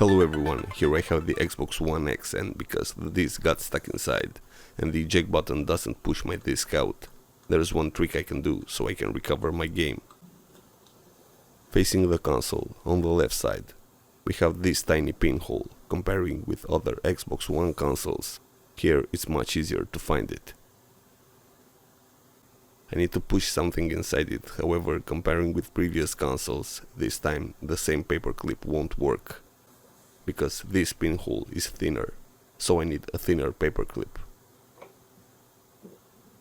Hello everyone, here I have the Xbox One X, and because the disc got stuck inside and the eject button doesn't push my disc out, there's one trick I can do so I can recover my game. Facing the console, on the left side, we have this tiny pinhole. Comparing with other Xbox One consoles, here it's much easier to find it. I need to push something inside it, however, comparing with previous consoles, this time the same paperclip won't work, because this pinhole is thinner, so I need a thinner paperclip.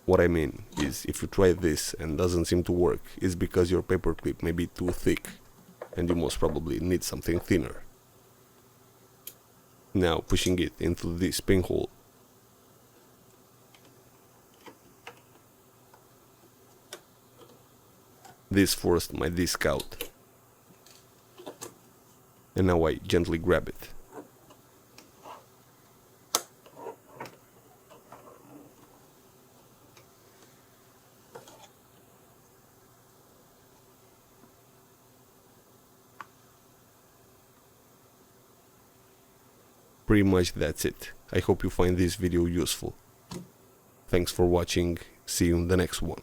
What I mean is, if you try this and doesn't seem to work, it's because your paperclip may be too thick, and you most probably need something thinner. Now pushing it into this pinhole. This forced my disc out, and now I gently grab it. Pretty much that's it. I hope you find this video useful. Thanks for watching, see you in the next one.